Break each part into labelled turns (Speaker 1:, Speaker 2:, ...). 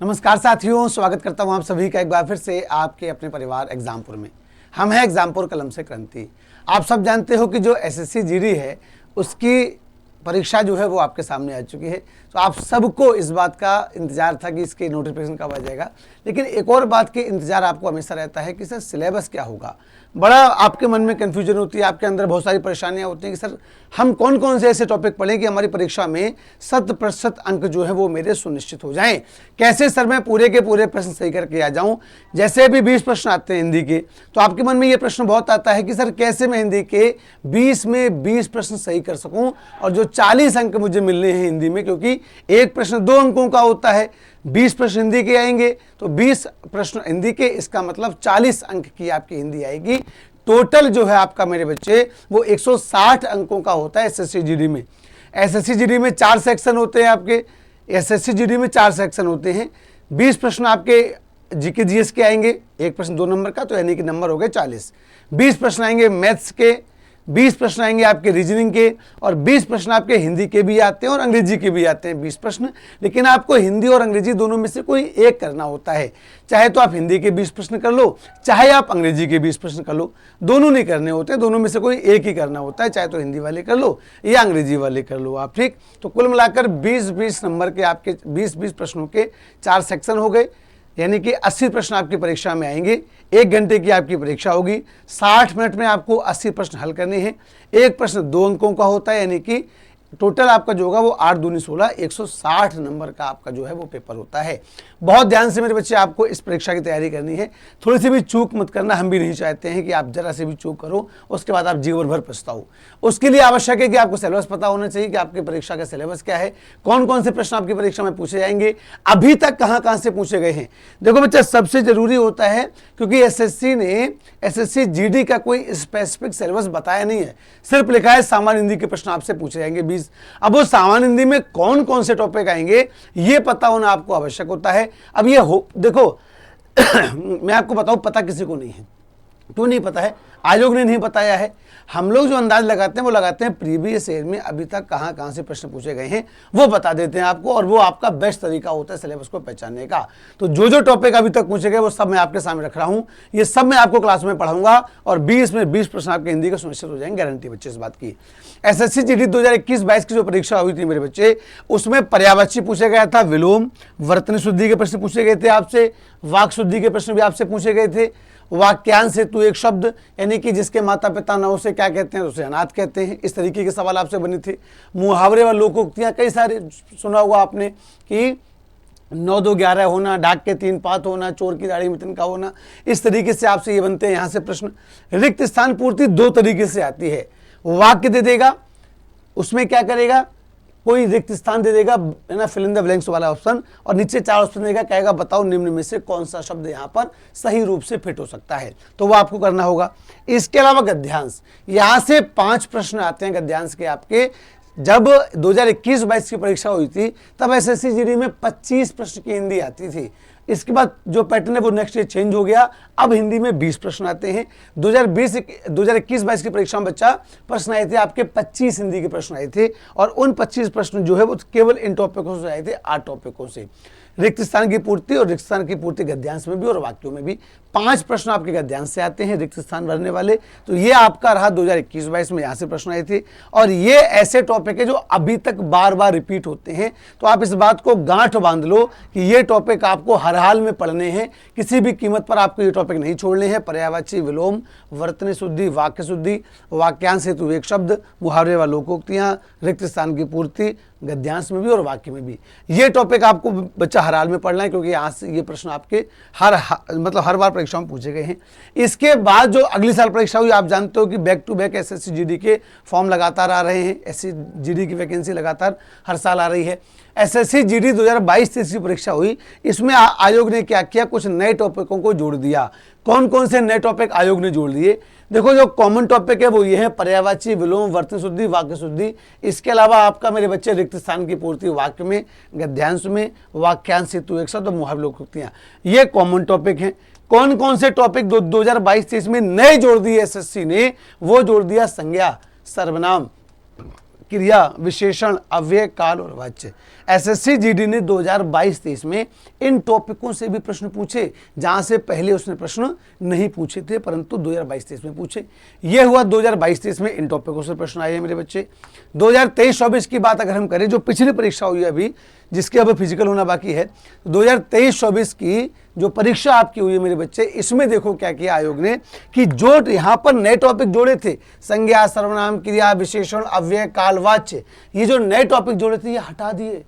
Speaker 1: नमस्कार साथियों, स्वागत करता हूं आप सभी का एक बार फिर से आपके अपने परिवार एग्जामपुर में। हम हैं एग्जामपुर कलम से क्रांति। आप सब जानते हो कि जो एसएससी जीडी है उसकी परीक्षा जो है वो आपके सामने आ चुकी है। तो आप सबको इस बात का इंतजार था कि इसके नोटिफिकेशन कब आ जाएगा, लेकिन एक और बात की इंतजार आपको हमेशा रहता है कि सर सिलेबस क्या होगा। बड़ा आपके मन में कन्फ्यूजन होती है, आपके अंदर बहुत सारी परेशानियां होती हैं कि सर हम कौन कौन से ऐसे टॉपिक पढ़ें कि हमारी परीक्षा में 100% अंक जो है वो मेरे सुनिश्चित हो जाएं। कैसे सर मैं पूरे के पूरे प्रश्न सही करके आ जाऊं। जैसे भी 20 प्रश्न आते हैं हिंदी के, तो आपके मन में ये प्रश्न बहुत आता है कि सर कैसे मैं हिंदी के 20 में 20 प्रश्न सही कर सकूं और जो 40 अंक मुझे मिलने हैं हिंदी में, क्योंकि एक प्रश्न 2 अंकों का होता है। 20 प्रश्न हिंदी के आएंगे तो 20 प्रश्न हिंदी के, इसका मतलब 40 अंक की आपकी हिंदी आएगी। टोटल जो है आपका मेरे बच्चे वो 160 अंकों का होता है एसएससी जीडी में। एसएससी जीडी में 4 सेक्शन होते हैं आपके। एसएससी जीडी में 4 सेक्शन होते हैं। 20 प्रश्न आपके जीके जीएस के आएंगे, एक प्रश्न 2 नंबर का, तो यानी कि नंबर हो गए 40। 20 प्रश्न आएंगे मैथ्स के, 20 प्रश्न आएंगे आपके रीजनिंग के, और 20 प्रश्न आपके हिंदी के भी आते हैं और अंग्रेजी के भी आते हैं 20 प्रश्न। लेकिन आपको हिंदी और अंग्रेजी दोनों में से कोई एक करना होता है। चाहे तो आप हिंदी के 20 प्रश्न कर लो, चाहे आप अंग्रेजी के 20 प्रश्न कर लो, दोनों नहीं करने होते, दोनों में से कोई एक ही करना होता है। चाहे तो हिंदी वाले कर लो या अंग्रेजी वाले कर लो आप, ठीक। तो कुल मिलाकर 20-20 नंबर के आपके 20-20 प्रश्नों के 4 सेक्शन हो गए, यानी कि 80 प्रश्न आपकी परीक्षा में आएंगे। 1 घंटे की आपकी परीक्षा होगी। 60 मिनट में आपको 80 प्रश्न हल करने हैं। एक प्रश्न 2 अंकों का होता है, यानी कि टोटल आपका जो होगा वो 8 दूनी 16, 160 नंबर का आपका जो है वो पेपर होता है। बहुत ध्यान से मेरे बच्चे आपको इस परीक्षा की तैयारी करनी है। थोड़ी सी भी चूक मत करना, हम भी नहीं चाहते हैं कि आप जरा से भी चूक करो उसके बाद आप जीवन भर पछताओ। उसके लिए आवश्यक है कि आपको सिलेबस पता होना चाहिए कि आपकी परीक्षा का सिलेबस क्या है, कौन कौन से प्रश्न आपकी परीक्षा में पूछे जाएंगे, अभी तक कहाँ कहाँ से पूछे गए हैं। देखो बच्चा, सबसे जरूरी होता है, क्योंकि एसएससी ने एसएससी जीडी का कोई स्पेसिफिक सिलेबस बताया नहीं है, सिर्फ लिखा है सामान्य हिंदी के प्रश्न आपसे पूछे जाएंगे 20। अब वो सामान्य हिंदी में कौन कौन से टॉपिक आएंगे ये पता होना आपको आवश्यक होता है। अब ये हो देखो मैं आपको बताऊं, पता किसी को नहीं है। क्यों नहीं पता है? आयोग ने नहीं बताया है। हम लोग जो अंदाज लगाते हैं वो लगाते हैं प्रीवियस ईयर में अभी तक कहाँ कहाँ से प्रश्न पूछे गए हैं वो बता देते हैं आपको, और वो आपका बेस्ट तरीका होता है सिलेबस को पहचानने का। तो जो जो टॉपिक अभी तक पूछे गए वो सब मैं आपके सामने रख रहा हूँ। ये सब मैं आपको क्लास में पढ़ाऊंगा और 20 में 20 प्रश्न आपके हिंदी का सुनिश्चित हो जाएंगे, गारंटी बच्चे इस बात की। एसएससी जीडी 2021-22 की जो परीक्षा हुई थी मेरे बच्चे, उसमें पर्यायवाची पूछा गया था, विलोम वर्तनी शुद्धि के प्रश्न पूछे गए थे आपसे, वाक शुद्धि के प्रश्न भी आपसे पूछे गए थे, वाक्यांश हेतु एक शब्द, यानी कि जिसके माता पिता न उसे क्या कहते हैं, उसे अनाथ कहते हैं, इस तरीके के सवाल आपसे बने थे। मुहावरे व लोकोक्तियां कई सारे सुना हुआ आपने कि 9 2 11 होना, डाक के 3 पात होना, चोर की दाढ़ी में तिनका होना, इस तरीके से आपसे ये बनते हैं यहाँ से प्रश्न। रिक्त स्थान पूर्ति 2 तरीके से आती है। वाक्य दे देगा, उसमें क्या करेगा, कोई रिक्त स्थान दे देगा, है ना, फिल इन द ब्लैंक्स वाला ऑप्शन, और नीचे 4 ऑप्शन देगा, कहेगा बताओ निम्न में से कौन सा शब्द यहाँ पर सही रूप से फिट हो सकता है, तो वो आपको करना होगा। इसके अलावा गद्यांश, यहाँ से 5 प्रश्न आते हैं गद्यांश के आपके। जब 2021-22 की परीक्षा हुई थी तब एसएससी जीडी में 25 प्रश्न की हिंदी आती थी। इसके बाद जो पैटर्न है वो नेक्स्ट ईयर चेंज हो गया, अब हिंदी में 20 प्रश्न आते हैं। 2021-22 की परीक्षा में बच्चा प्रश्न आए थे आपके 25 हिंदी के प्रश्न आए थे, और उन 25 प्रश्न जो है वो केवल इन टॉपिकों से आए थे, 8 टॉपिकों से। रिक्त स्थान की पूर्ति, और रिक्त स्थान की पूर्ति गद्यांश में भी और वाक्यों में भी 5 प्रश्न आपके गद्यांश से आते हैं, रिक्त स्थान भरने वाले। तो ये आपका रहा 2021-22 में, यहाँ से प्रश्न आए थे। और ये ऐसे टॉपिक है जो अभी तक बार बार रिपीट होते हैं, तो आप इस बात को गांठ बांध लो कि ये टॉपिक आपको हर हाल में पढ़ने हैं, किसी भी कीमत पर आपको ये टॉपिक नहीं छोड़ने हैं। पर्यायवाची, विलोम, वर्तनी शुद्धि, वाक्य शुद्धि, वाक्यांश हेतु एक शब्द, मुहावरे व लोकोक्तियां, रिक्त स्थान की पूर्ति गद्यांश में भी और वाक्य में भी, ये टॉपिक आपको बच्चा हर हाल में पढ़ना है, क्योंकि यहाँ से ये प्रश्न आपके हर बार परीक्षा में पूछे गए हैं। इसके बाद जो अगली साल परीक्षा हुई, आप जानते हो कि back to back SSC GD के फॉर्म लगातार आ रहे हैं, एसएससी जीडी की वैकेंसी लगातार हर साल आ रही है। एसएससी जीडी 2022-23 की परीक्षा हुई, इसमें आयोग ने क्या किया, कुछ नए टॉपिकों को जोड़ दिया। कौन कौन से नए टॉपिक आयोग ने जोड़ दिए? देखो, जो कॉमन टॉपिक है वो ये है पर्यायवाची, विलोम, वर्तनी शुद्धि, वाक्य शुद्धि। इसके अलावा आपका मेरे बच्चे रिक्त स्थान की पूर्ति वाक्य में, गद्यांश में, वाक्यांश हेतु एक शब्द, मुहावरे लोकोक्तियां, ये कॉमन टॉपिक हैं। कौन कौन से टॉपिक 2022-23 में नए जोड़ दिए एसएससी ने? वो जोड़ दिया संज्ञा, सर्वनाम, क्रिया, विशेषण, अव्यय, काल और वाच्य। एसएससी जीडी ने 2022-23 में इन टॉपिकों से भी प्रश्न पूछे जहां से पहले उसने प्रश्न नहीं पूछे थे, परंतु 2022-23 में पूछे। यह हुआ 2022-23 में इन टॉपिकों से प्रश्न आए हैं मेरे बच्चे। 2023-24 की बात अगर हम करें, जो पिछली परीक्षा हुई अभी, जिसके अब फिजिकल होना बाकी है, 2023-24 की जो परीक्षा आपकी हुई है मेरे बच्चे, इसमें देखो क्या किया आयोग ने कि जो यहां पर नए टॉपिक जोड़े थे, संज्ञा, सर्वनाम, क्रिया, विशेषण, अव्यय, काल, वाच्य, ये जो नए टॉपिक जोड़े थे ये हटा दिए,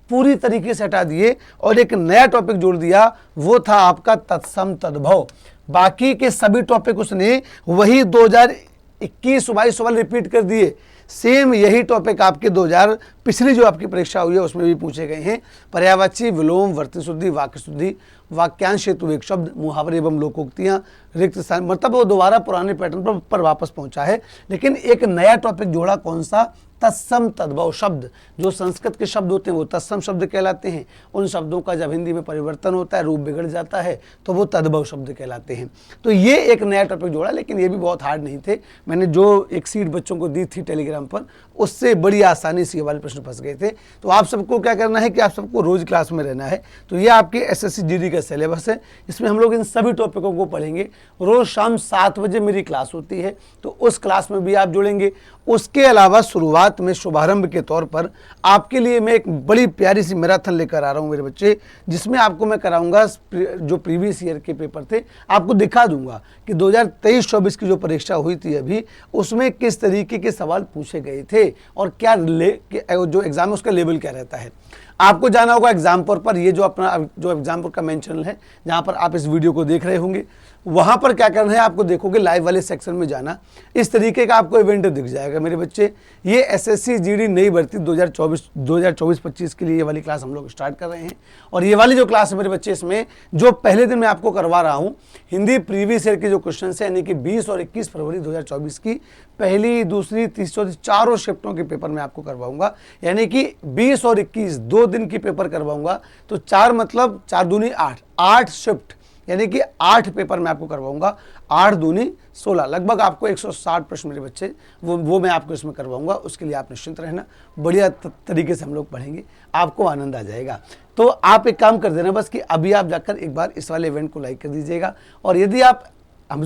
Speaker 1: पूरी तरीके से हटा दिए और एक नया टॉपिक जोड़ दिया, वो था आपका तत्सम तद्भव। बाकी के सभी टॉपिक उसने वही 2021-22 वाले रिपीट कर दिए। सेम यही टॉपिक आपके 2000 पिछली जो आपकी परीक्षा हुई है उसमें भी पूछे गए हैं। पर्यायवाची, विलोम, वर्तनी शुद्धि, वाक्य शुद्धि, वाक्यांश हेतु एक शब्द, मुहावरे एवं लोकोक्तियां, रिक्त स्थान, मतलब वो दोबारा पुराने पैटर्न पर वापस पहुंचा है। लेकिन एक नया टॉपिक जोड़ा, कौन सा? तत्सम तद्भव शब्द। जो संस्कृत के शब्द होते हैं वो तत्सम शब्द कहलाते हैं। उन शब्दों का जब हिंदी में परिवर्तन होता है, रूप बिगड़ जाता है, तो वो तद्भव शब्द कहलाते हैं। तो ये एक नया टॉपिक जोड़ा, लेकिन ये भी बहुत हार्ड नहीं थे। मैंने जो एक सीट बच्चों को दी थी टेलीग्राम पर, उससे बड़ी आसानी से ये वाले प्रश्न फंस गए थे। तो आप सबको क्या करना है कि आप सबको रोज क्लास में रहना है। तो ये आपके एसएससी जीडी का सिलेबस है, इसमें हम लोग इन सभी टॉपिकों को पढ़ेंगे। रोज शाम 7 बजे मेरी क्लास होती है, तो उस क्लास में भी आप जुड़ेंगे। उसके अलावा शुरुआत में शुभारंभ के तौर पर आपके लिए मैं एक बड़ी प्यारी सी मैराथन लेकर आ रहा हूं मेरे बच्चे, जिसमें आपको मैं कराऊंगा जो प्रीवियस ईयर के पेपर थे, आपको दिखा दूंगा कि 2023-24 की जो परीक्षा हुई थी अभी, उसमें किस तरीके के सवाल पूछे गए थे और क्या जो एग्जाम है उसका लेवल क्या रहता है। आपको जाना होगा एग्जामपुर पर, ये जो अपना जो एग्जामपुर का मेन चैनल है जहां पर आप इस वीडियो को देख रहे होंगे, वहां पर क्या करना है, आपको देखोगे लाइव वाले सेक्शन में जाना। इस तरीके का आपको इवेंट दिख जाएगा मेरे बच्चे। ये एसएससी जीडी नई भर्ती 2024-25 के लिए ये वाली क्लास हम लोग स्टार्ट कर रहे हैं। और ये वाली जो क्लास है मेरे बच्चे, इसमें जो पहले दिन मैं आपको करवा रहा हूं, हिंदी प्रीवियस ईयर के जो क्वेश्चन है, यानी कि 20 और 21 फरवरी 2024 की पहली, दूसरी, तीसरी, चारों शिफ्टों के पेपर मैं आपको करवाऊंगा। यानी कि 20 और 21 2 दिन की पेपर करवाऊंगा। तो 4 मतलब 4 दूनी 8 शिफ्ट, यानी कि 8 पेपर मैं आपको करवाऊंगा। 8 दूनी 16, लगभग आपको 160 प्रश्न मेरे बच्चे वो मैं आपको इसमें करवाऊंगा। उसके लिए आप निश्चिंत रहना, बढ़िया तरीके से हम लोग पढ़ेंगे, आपको आनंद आ जाएगा। तो आप एक काम कर देना बस कि अभी आप जाकर एक बार इस वाले इवेंट को लाइक कर दीजिएगा। और यदि आप हम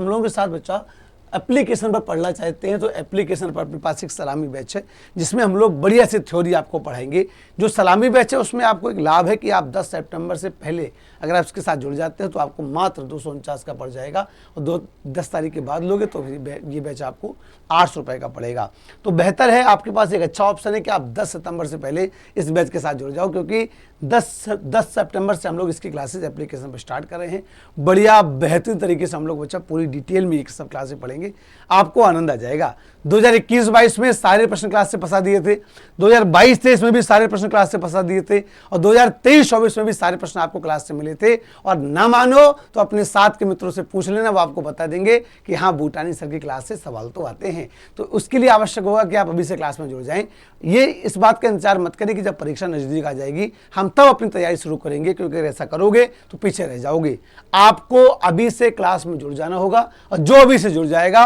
Speaker 1: लोगों के साथ बच्चा एप्लीकेशन पर पढ़ना चाहते हैं, तो एप्लीकेशन पर अपने पास एक सलामी बैच है, जिसमें हम लोग बढ़िया से थ्योरी आपको पढ़ाएंगे। जो सलामी बैच है उसमें आपको एक लाभ है कि आप 10 सितंबर से पहले अगर आप इसके साथ जुड़ जाते हैं तो आपको मात्र 249 का पड़ जाएगा, और 10 तारीख के बाद लोगे तो ये बैच आपको 800 रुपये का पड़ेगा। तो बेहतर है, आपके पास एक अच्छा ऑप्शन है कि आप 10 सितंबर से पहले इस बैच के साथ जुड़ जाओ, क्योंकि 10 सितंबर से हम लोग इसकी क्लासेस एप्लीकेशन पर स्टार्ट कर रहे हैं। बढ़िया बेहतरीन तरीके से हम लोग बच्चा पूरी डिटेल में एक सब क्लासेस पढ़ेंगे, आपको आनंद आ जाएगा। 2021-22 में सारे प्रश्न क्लास से फंसा दिए थे, 2022-23 में भी सारे प्रश्न क्लास से फंसा दिए थे, और 2023-24 में भी सारे प्रश्न आपको क्लास से मिले थे। और ना मानो तो अपने साथ के मित्रों से पूछ लेना, वो आपको बता देंगे कि हाँ, बूटानी सर की क्लास से सवाल तो आते हैं। तो उसके लिए आवश्यक होगा कि आप अभी से क्लास में जुड़ जाएं। ये इस बात का इंतजार मत करें कि जब परीक्षा नजदीक आ जाएगी हम तब अपनी तैयारी शुरू करेंगे, क्योंकि अगर ऐसा करोगे तो पीछे रह जाओगे। आपको अभी से क्लास में जुड़ जाना होगा, और जो अभी से जुड़ जाएगा,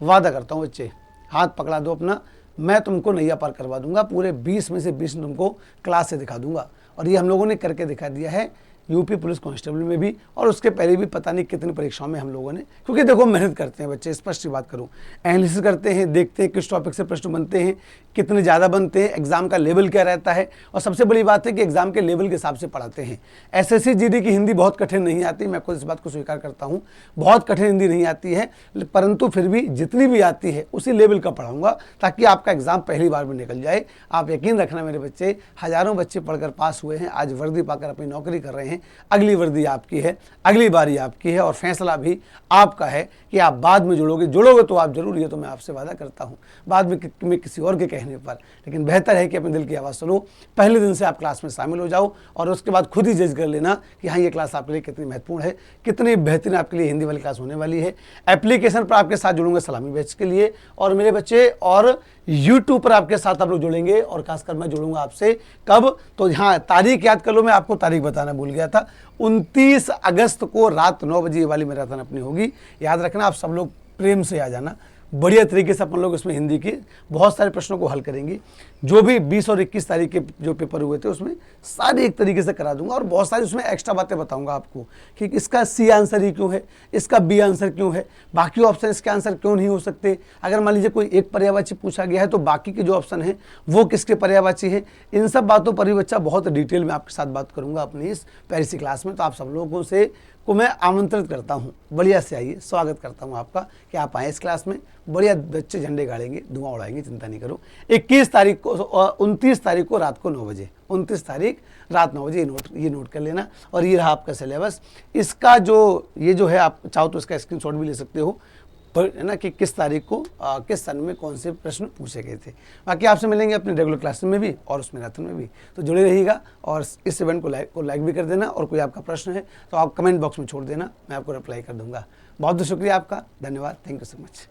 Speaker 1: वादा करता हूं बच्चे, हाथ पकड़ा दो अपना, मैं तुमको नैया पार करवा दूंगा। पूरे 20 में से 20 तुमको क्लास से दिखा दूंगा। और ये हम लोगों ने करके दिखा दिया है यूपी पुलिस कांस्टेबल में भी, और उसके पहले भी पता नहीं कितनी परीक्षाओं में हम लोगों ने, क्योंकि देखो मेहनत करते हैं बच्चे, स्पष्ट बात करूं, एनालिसिस करते हैं, देखते हैं किस टॉपिक से प्रश्न बनते हैं, कितने ज़्यादा बनते हैं, एग्जाम का लेवल क्या रहता है, और सबसे बड़ी बात है कि एग्जाम के लेवल के हिसाब से पढ़ाते हैं। एसएससी जीडी की हिंदी बहुत कठिन नहीं आती, मैं खुद इस बात को स्वीकार करता हूँ, बहुत कठिन हिंदी नहीं आती है, परंतु फिर भी जितनी भी आती है उसी लेवल का पढ़ाऊंगा, ताकि आपका एग्जाम पहली बार में निकल जाए। आप यकीन रखना मेरे बच्चे, हज़ारों बच्चे पढ़कर पास हुए हैं, आज वर्दी पाकर अपनी नौकरी कर रहे हैं। अगली वर्दी आपकी है, अगली बारी आपकी है, और फैसला भी आपका है कि आप बाद में जुड़ोगे तो आप जरूर, ये तो मैं आपसे वादा करता हूं, बाद में किसी और के कहने पर। लेकिन बेहतर है कि अपने दिल की आवाज़ सुनो, पहले दिन से आप क्लास में शामिल हो जाओ, और उसके बाद खुद ही जज कर लेना कि हाँ, ये क्लास आपके लिए कितनी महत्वपूर्ण है, कितनी बेहतरीन आपके लिए हिंदी वाली क्लास होने वाली है। एप्लीकेशन पर आपके साथ जुड़ूंगा सलामी बैच के लिए, और मेरे बच्चे, और यूट्यूब पर आपके साथ आप लोग जुड़ेंगे, और खासकर मैं जुड़ूंगा आपसे कब, तो हाँ, तारीख याद कर लो, मैं आपको तारीख बताना भूल गया था, 29 अगस्त को रात 9 बजे ये वाली मैराथन अपनी होगी। याद रखना, आप सब लोग प्रेम से आ जाना, बढ़िया तरीके से अपन लोग उसमें हिंदी के बहुत सारे प्रश्नों को हल करेंगे। जो भी 20 और 21 तारीख के जो पेपर हुए थे उसमें सारे एक तरीके से करा दूंगा, और बहुत सारी उसमें एक्स्ट्रा बातें बताऊंगा आपको कि इसका सी आंसर ही क्यों है, इसका बी आंसर क्यों है, बाकी ऑप्शन इसके आंसर क्यों नहीं हो सकते। अगर मान लीजिए कोई एक पर्यायवाची पूछा गया है तो बाकी के जो ऑप्शन है वो किसके पर्यायवाची है। इन सब बातों पर भी बच्चा बहुत डिटेल में आपके साथ बात करूंगा अपनी इस प्यारी सी क्लास में। तो आप सब लोगों से को मैं आमंत्रित करता हूँ, बढ़िया से आइए, स्वागत करता हूँ आपका कि आप आए इस क्लास में। बढ़िया बच्चे झंडे गाड़ेंगे, धुआं उड़ाएंगे, चिंता नहीं करो। 21 तारीख को 29 तारीख को रात को 9 बजे, 29 तारीख रात 9 बजे ये नोट कर लेना। और ये रहा आपका सिलेबस। इसका ये जो है आप चाहो तो इसका स्क्रीनशॉट भी ले सकते हो, है ना, कि किस तारीख को किस सन में कौन से प्रश्न पूछे गए थे। बाकी आपसे मिलेंगे अपने रेगुलर क्लास में भी और उस मैराथन में भी, तो जुड़े रहिएगा। और इस इवेंट को लाइक भी कर देना, और कोई आपका प्रश्न है तो आप कमेंट बॉक्स में छोड़ देना, मैं आपको रिप्लाई कर दूंगा। बहुत बहुत शुक्रिया आपका, धन्यवाद, थैंक यू सो मच।